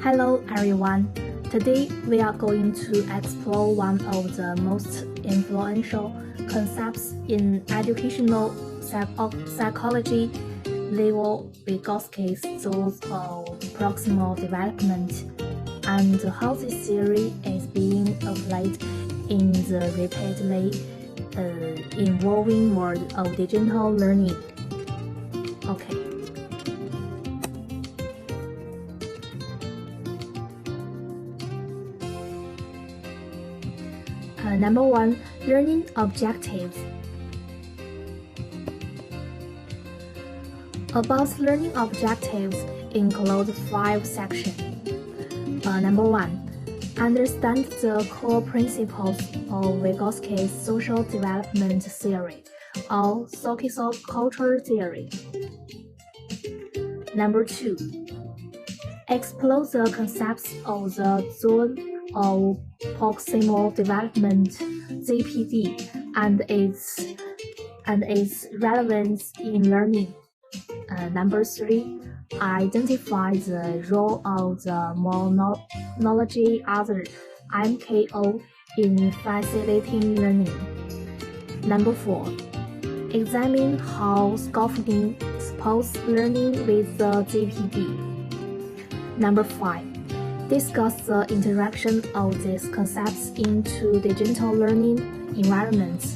Hello everyone. Today we are going to explore one of the most influential concepts in educational psychology, Leo Vygotsky's thoughts of proximal development, and how this theory is being applied in the rapidly evolving world of digital learning. Okay. Number 1. Learning objectives. About learning objectives include 5 sections. Number 1. Understand the core principles of Vygotsky's social development theory or sociocultural theory. Number 2. Explore the concepts of the zone of proximal development (ZPD) and its relevance in learning. Number 3. Identify the role of the monology other (MKO) in facilitating learning. Number 4. Examine how scaffolding supports learning with the ZPD. Number 5. Discuss the interaction of these concepts into digital learning environments.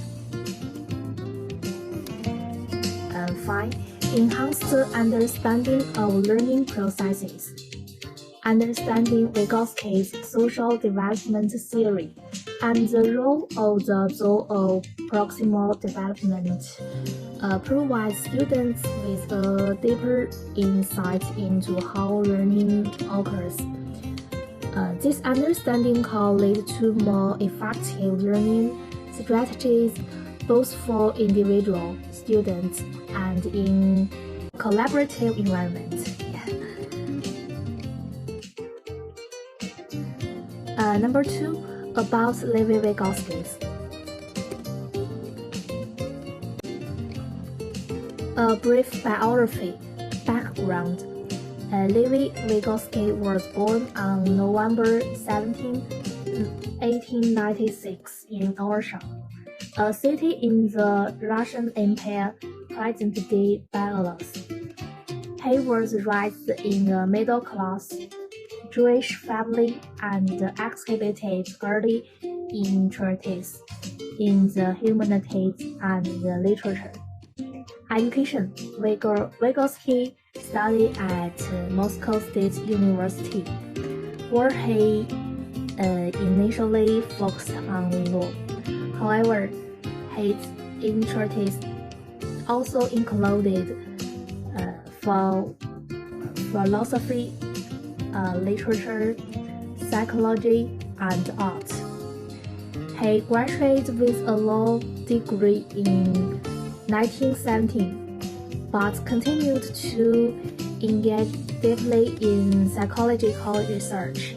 5. Enhance the understanding of learning processes. Understanding Vygotsky's social development theory and the role of the zone of proximal development provides students with a deeper insight into how learning occurs. This understanding can lead to more effective learning strategies both for individual students and in collaborative environments. Number 2. About Levi Vygotsky's. A brief biography background. Levi Vygotsky was born on November 17, 1896 in Orsha, a city in the Russian Empire, present-day Belarus. He was raised in a middle-class Jewish family and exhibited early interests in the humanities and the literature. Education. Vygotsky studied at Moscow State University, where he initially focused on law. However, his interests also included philosophy, literature, psychology, and art. He graduated with a law degree in 1917, but continued to engage deeply in psychological research.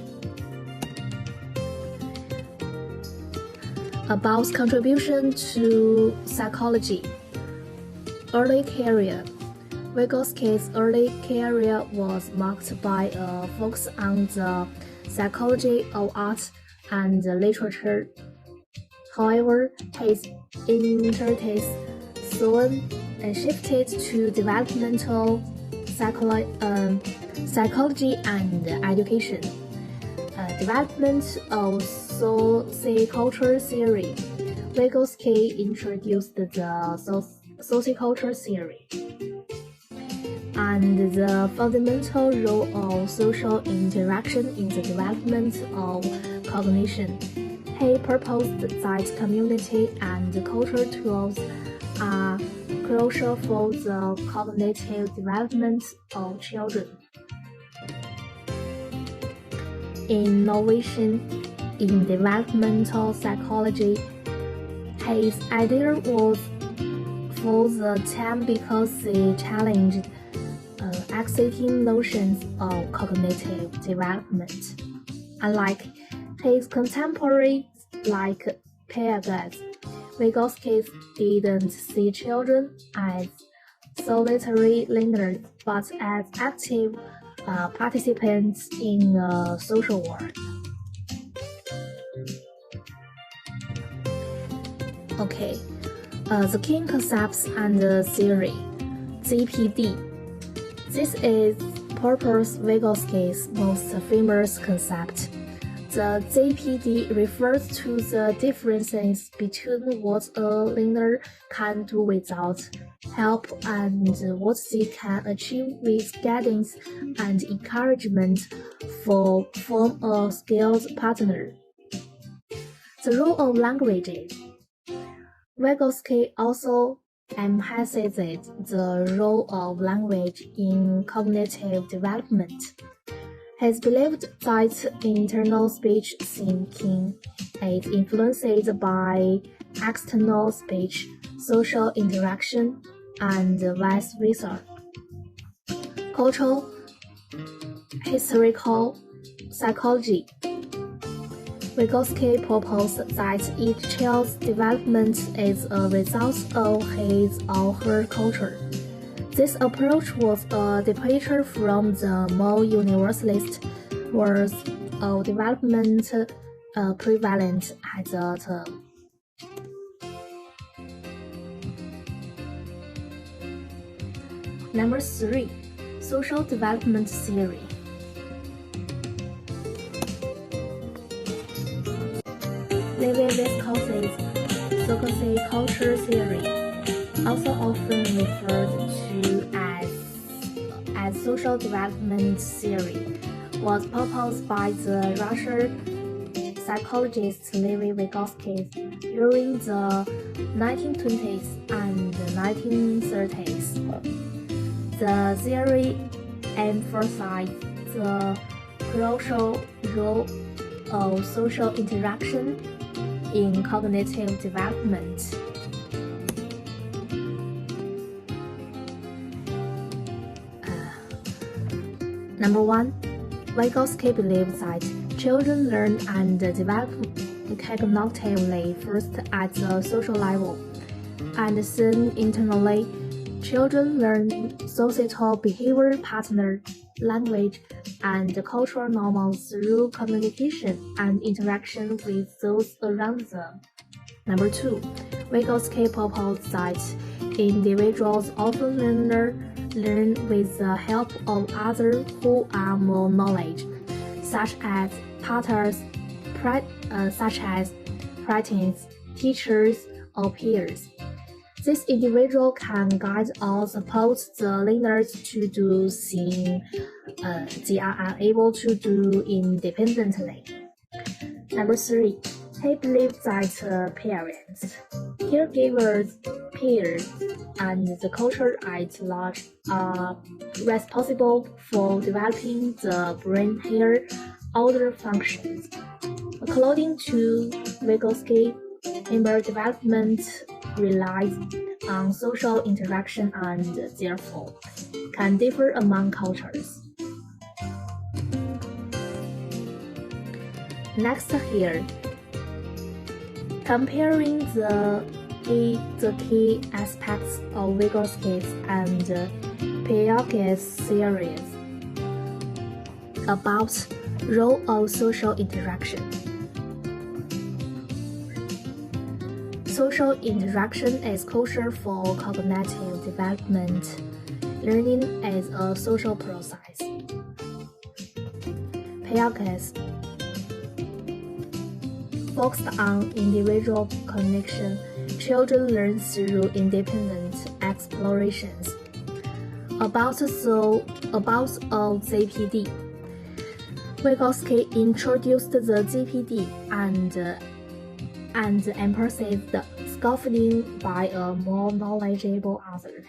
About contribution to psychology. Early career. Vygotsky's early career was marked by a focus on the psychology of art and literature. However, his interests soon shifted to developmental psychology and education. Development of sociocultural theory. Vygotsky introduced the sociocultural theory and the fundamental role of social interaction in the development of cognition. He proposed that community and cultural tools are crucial for the cognitive development of children. Innovation in developmental psychology. His idea was for the time because they challenged existing notions of cognitive development. Unlike his contemporaries like Piaget, Vygotsky didn't see children as solitary learners, but as active participants in the social world. Okay, the key concepts and theory. ZPD. This is Purpose Vygotsky's most famous concept. The ZPD refers to the differences between what a learner can do without help and what they can achieve with guidance and encouragement from a skilled partner. The role of languages. Vygotsky also emphasizes the role of language in cognitive development. He believed that internal speech thinking is influenced by external speech, social interaction, and vice versa. Cultural, historical psychology. Vygotsky proposed that each child's development is a result of his or her culture. This approach was a departure from the more universalist words of development prevalent at the time. Number 3. Social development theory. Vygotsky's culture theory, also often referred to as social development theory, was proposed by the Russian psychologist Vygotsky during the 1920s and 1930s. The theory emphasized the crucial role of social interaction in cognitive development. Number 1. Vygotsky believes that children learn and develop cognitively first at the social level, and then internally. Children learn societal behavior pattern, language, and cultural norms through communication and interaction with those around them. Number 2. Vygotsky proposed that individuals often learn with the help of others who are more knowledge, such as partners, parents, teachers, or peers. This individual can guide or support the learners to do things they are unable to do independently. Number 3. He believes that parents, caregivers, peers, and the culture at large are responsible for developing the brain higher order functions. According to Vygotsky, human development relies on social interaction and therefore can differ among cultures. Next here, comparing the key aspects of Vygotsky's and Vygotsky's theories about role of social interaction. Social interaction is crucial for cognitive development. Learning is a social process. Vygotsky focused on individual connection. Children learn through independent explorations. About ZPD. Vygotsky introduced the ZPD and emphasized scaffolding by a more knowledgeable other.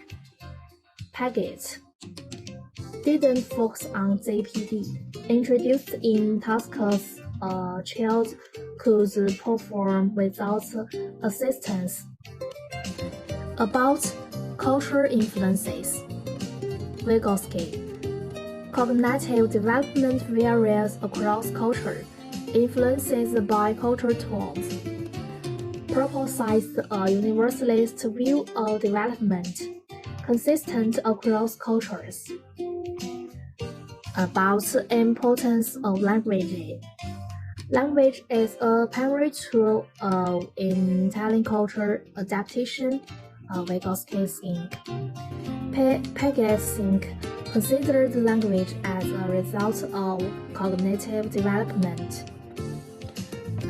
Paget didn't focus on ZPD, introduced in tasks a child could perform without assistance. About cultural influences. Vygotsky. Cognitive development varies across culture, influenced by cultural tools. Proposed a universalist view of development, consistent across cultures. About the importance of language. Language is a primary tool in telling culture adaptation, Vygotsky think. Piaget think considered language as a result of cognitive development.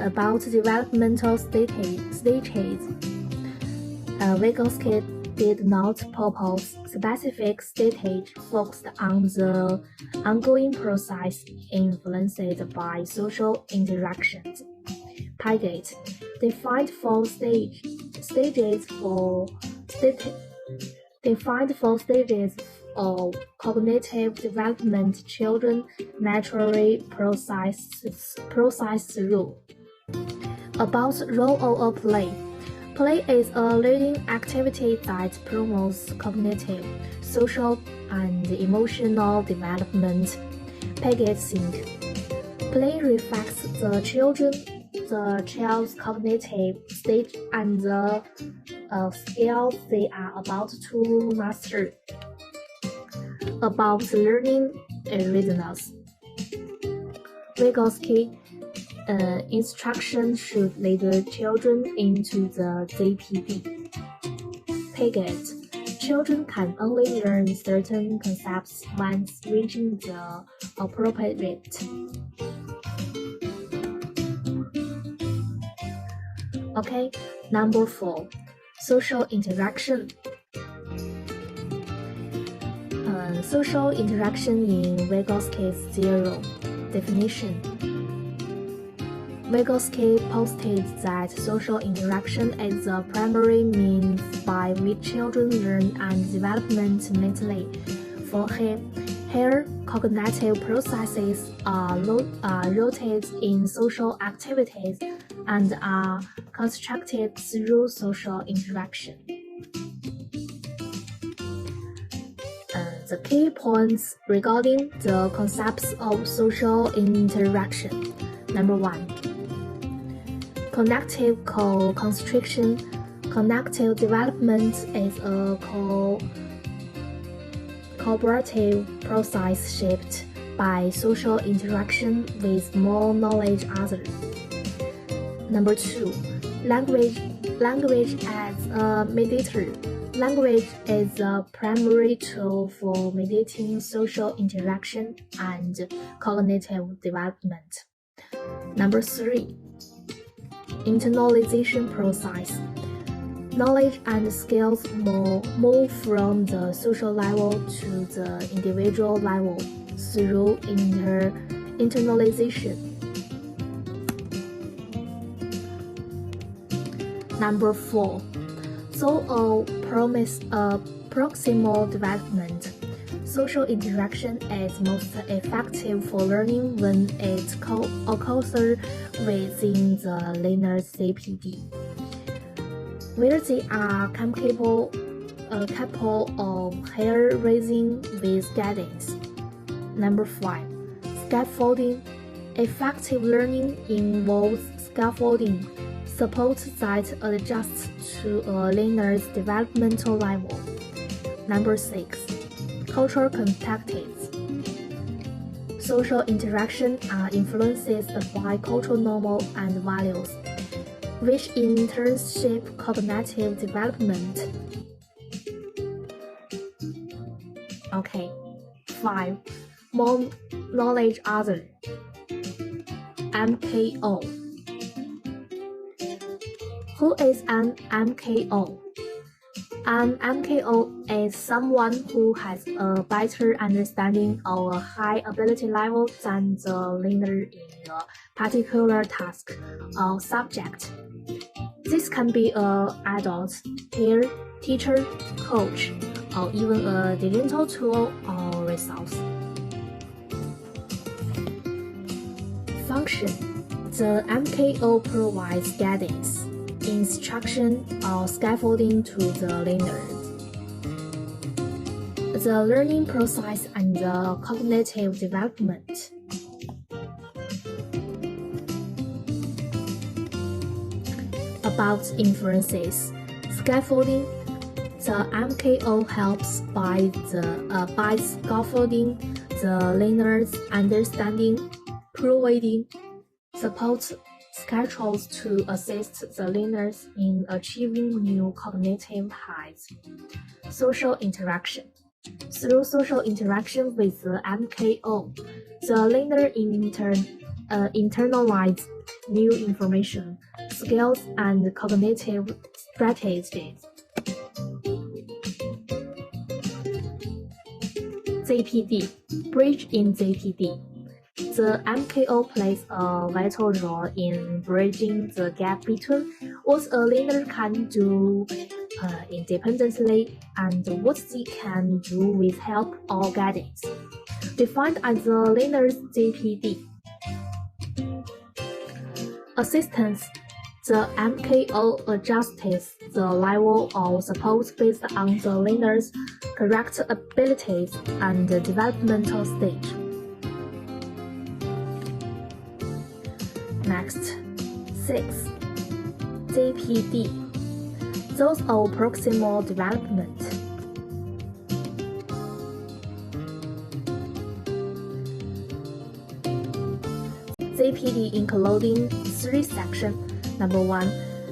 About developmental stages, Vygotsky did not propose specific stage focused on the ongoing process influenced by social interactions. Piaget defined four stages of cognitive development children naturally process through. About the role of play. Play is a learning activity that promotes cognitive, social, and emotional development. Piaget think play reflects the child's cognitive stage and the skills they are about to master. About learning readiness. Vygotsky instruction should lead the children into the ZPD. Piaget, children can only learn certain concepts once reaching the appropriate rate. Okay, number 4, social interaction. Social interaction in Vygotsky's zero definition. Vygotsky posted that social interaction is the primary means by which children learn and develop mentally. For him, here cognitive processes are rooted in social activities and are constructed through social interaction. The key points regarding the concepts of social interaction. Number 1. Connective co-construction. Connective development is a cooperative process shaped by social interaction with more knowledge others. Number 2. Language as a mediator. Language is a primary tool for mediating social interaction and cognitive development. Number 3. Internalization process. Knowledge and skills move from the social level to the individual level through internalization. Number 4. Proximal development. Social interaction is most effective for learning when it occurs within the learner's ZPD, where they are capable of hair-raising with guidance. Number 5. Scaffolding. Effective learning involves scaffolding, support that adjusts to a learner's developmental level. Number 6. Cultural contexts. Social interaction are influenced by cultural norms and values, which in turn shape cognitive development. Okay. 5. More knowledge other. MKO. Who is an MKO? An MKO is someone who has a better understanding or a high ability level than the learner in a particular task or subject. This can be an adult, peer, teacher, coach, or even a digital tool or resource. Function. The MKO provides guidance, instruction, or scaffolding to the learner. The learning process and the cognitive development. About influences. Scaffolding. The MKO helps by scaffolding the learner's understanding, providing support schedules to assist the learners in achieving new cognitive heights. Social interaction. Through social interaction with the MKO, the learner internalize new information, skills, and cognitive strategies. ZPD, Bridge in ZPD. The MKO plays a vital role in bridging the gap between what a learner can do independently and what they can do with help or guidance. Defined as the learner's ZPD. Assistance. The MKO adjusts the level of support based on the learner's correct abilities and developmental stage. Next, 6. ZPD. Those of proximal development. ZPD including 3 sections. Number 1,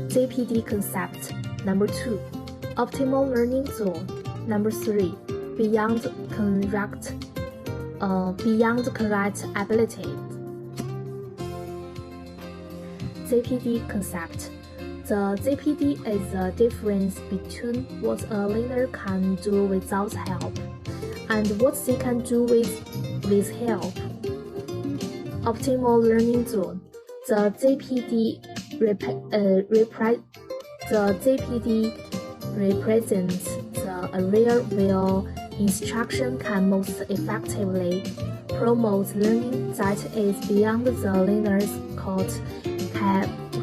ZPD concept. Number 2, optimal learning zone. Number 3, beyond correct ability. ZPD concept. The ZPD is the difference between what a learner can do without help and what they can do with help. Optimal learning zone. The ZPD represents the area where instruction can most effectively promote learning that is beyond the learner's caught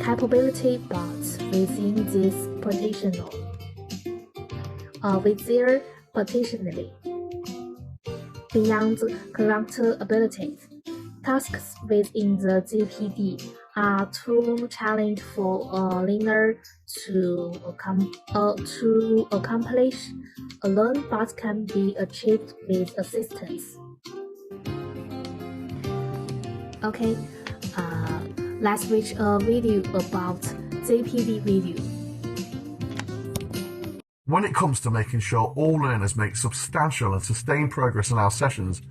capability but within this potentially beyond current abilities. Tasks within the ZPD are too challenging for a learner to accomplish alone but can be achieved with assistance. Okay, let's watch a video about ZPD video. When it comes to making sure all learners make substantial and sustained progress in our sessions,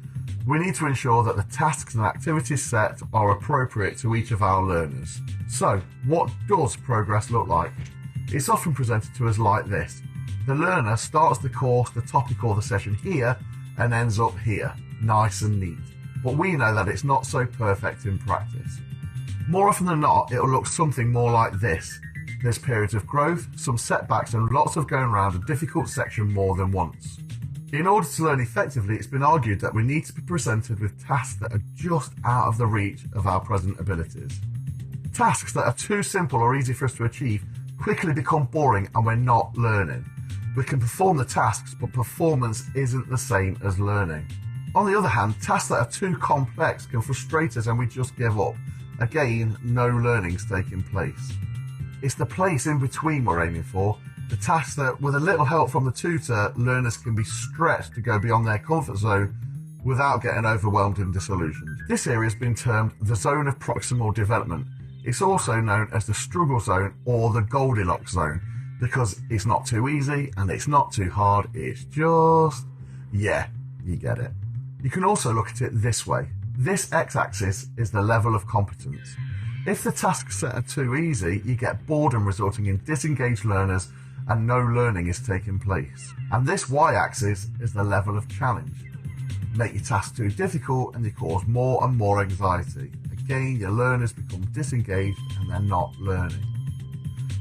we need to ensure that the tasks and activities set are appropriate to each of our learners. So, what does progress look like? It's often presented to us like this. The learner starts the course, the topic or the session here and ends up here, nice and neat. But we know that it's not so perfect in practice. More often than not, it'll look something more like this. There's periods of growth, some setbacks and lots of going around a difficult section more than once. In order to learn effectively, it's been argued that we need to be presented with tasks that are just out of the reach of our present abilities. Tasks that are too simple or easy for us to achieve quickly become boring and we're not learning. We can perform the tasks, but performance isn't the same as learning. On the other hand, tasks that are too complex can frustrate us and we just give up. Again, no learning's taking place. It's the place in between we're aiming for, the tasks that, with a little help from the tutor, learners can be stretched to go beyond their comfort zone without getting overwhelmed and disillusioned. This area has been termed the zone of proximal development. It's also known as the struggle zone or the Goldilocks zone because it's not too easy and it's not too hard, it's just, yeah, you get it. You can also look at it this way. This x-axis is the level of competence. If the tasks set are too easy, you get boredom resulting in disengaged learners and no learning is taking place. And this y-axis is the level of challenge. Make your tasks too difficult and you cause more and more anxiety. Again, your learners become disengaged and they're not learning.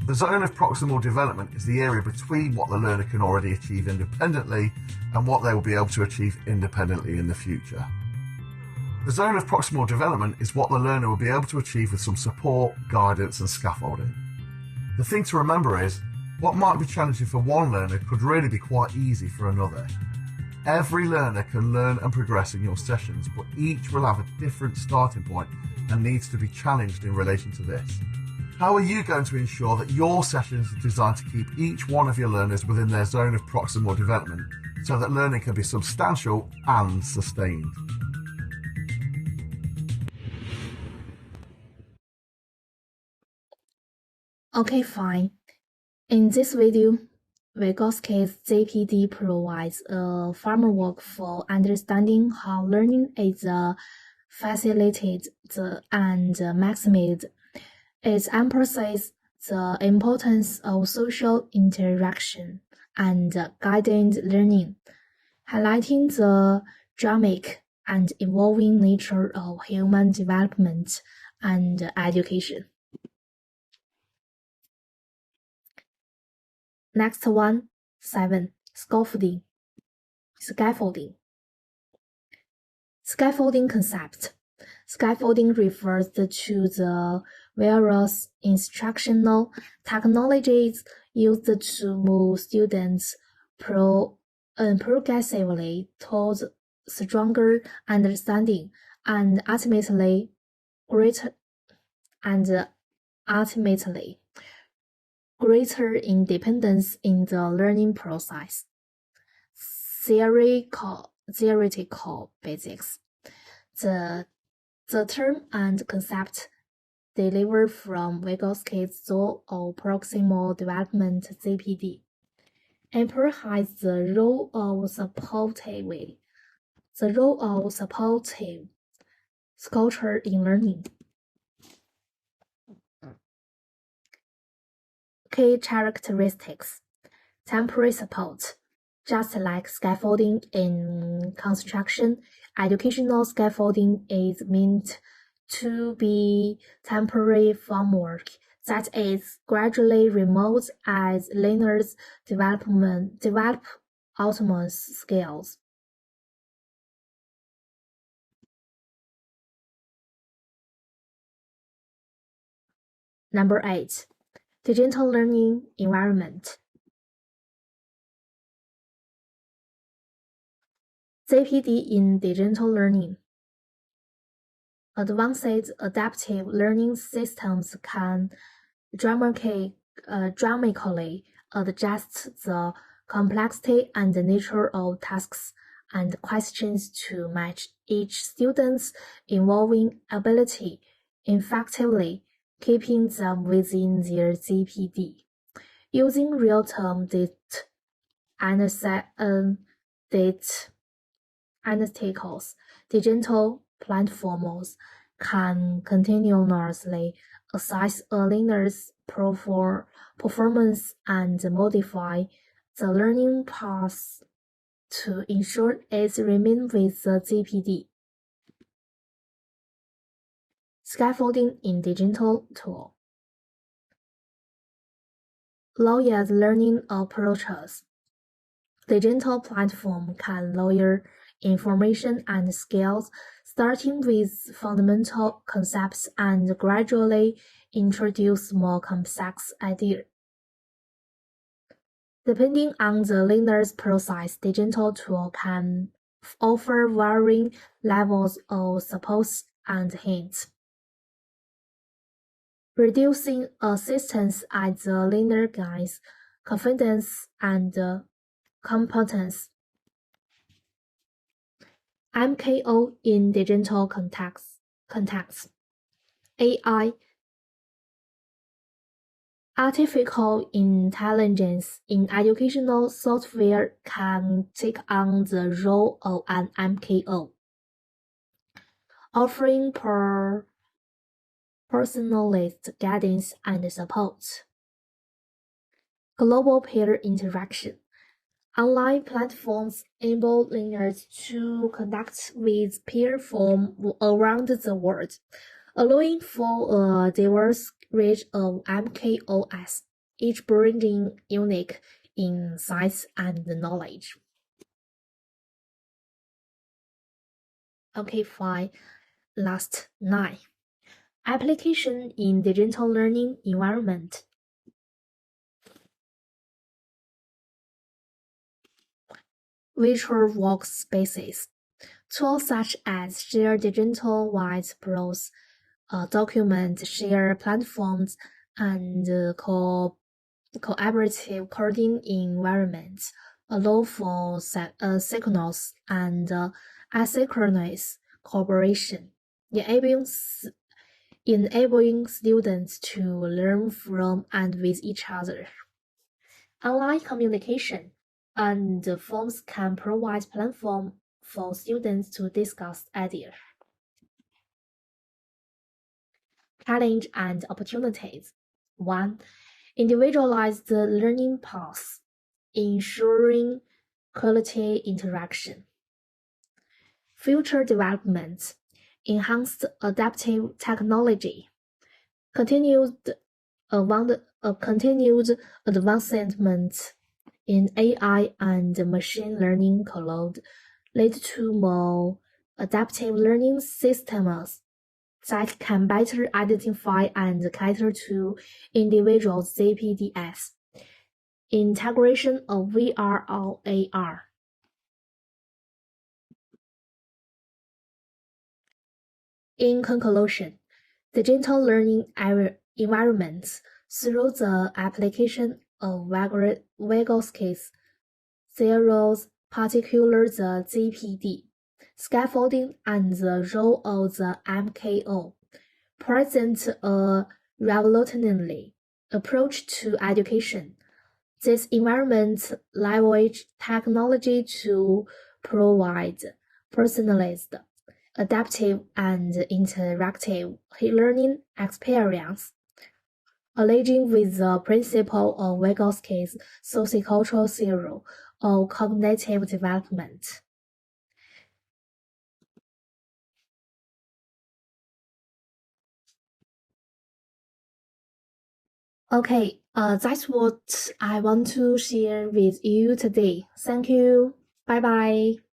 The zone of proximal development is the area between what the learner can already achieve independently and what they will be able to achieve independently in the future. The zone of proximal development is what the learner will be able to achieve with some support, guidance and scaffolding. The thing to remember is, what might be challenging for one learner could really be quite easy for another. Every learner can learn and progress in your sessions, but each will have a different starting point and needs to be challenged in relation to this. How are you going to ensure that your sessions are designed to keep each one of your learners within their zone of proximal development so that learning can be substantial and sustained? Okay, fine. In this video, Vygotsky's ZPD provides a framework for understanding how learning is facilitated and maximized. It emphasizes the importance of social interaction and guided learning, highlighting the dynamic and evolving nature of human development and education. Next one, 7. Scaffolding. Scaffolding concept. Scaffolding refers to the various instructional technologies used to move students progressively towards stronger understanding and ultimately greater independence in the learning process. Theoretical basics. The term and concept derived from Vygotsky's Law of Proximal Development (ZPD) emphasizes the role of supportive culture in learning. Key characteristics. Temporary support. Just like scaffolding in construction, educational scaffolding is meant to be temporary framework that is gradually removed as learners develop autonomous skills. Number 8. Digital learning environment. ZPD in digital learning. Advanced adaptive learning systems can dramatically adjust the complexity and the nature of tasks and questions to match each student's evolving ability, effectively keeping them within their ZPD. Using real-time data analytics, digital platforms can continuously assess a learner's performance and modify the learning path to ensure it remains with the ZPD. Scaffolding in digital tool. Layered learning approaches. Digital platform can layer information and skills, starting with fundamental concepts and gradually introduce more complex ideas. Depending on the learner's process, digital tool can offer varying levels of support and hints, reducing assistance as the learner gains confidence and competence. MKO in digital context. AI. Artificial intelligence in educational software can take on the role of an MKO, offering personalized guidance and support. Global peer interaction. Online platforms enable learners to connect with peers from around the world, allowing for a diverse range of MKOs, each bringing unique insights and knowledge. Okay, fine. Last 9. Application in digital learning environment. Virtual workspaces. Tools such as shared digital whiteboards, document share platforms, and collaborative coding environments allow for synchronous and asynchronous collaboration, enabling students to learn from and with each other. Online communication and forums can provide platform for students to discuss ideas. Challenge and opportunities. 1. Individualized learning paths, ensuring quality interaction. Future development, enhanced adaptive technology, continued advancement in AI and machine learning could lead to more adaptive learning systems that can better identify and cater to individuals' ZPDs. Integration of VR or AR. In conclusion, digital learning environments through the application of Vygotsky's theories, particularly the ZPD, scaffolding, and the role of the MKO, present a revolutionary approach to education. These environments leverage technology to provide personalized, adaptive, and interactive learning experience, aligning with the principle of Vygotsky's sociocultural theory of cognitive development. Okay, that's what I want to share with you today. Thank you. Bye bye.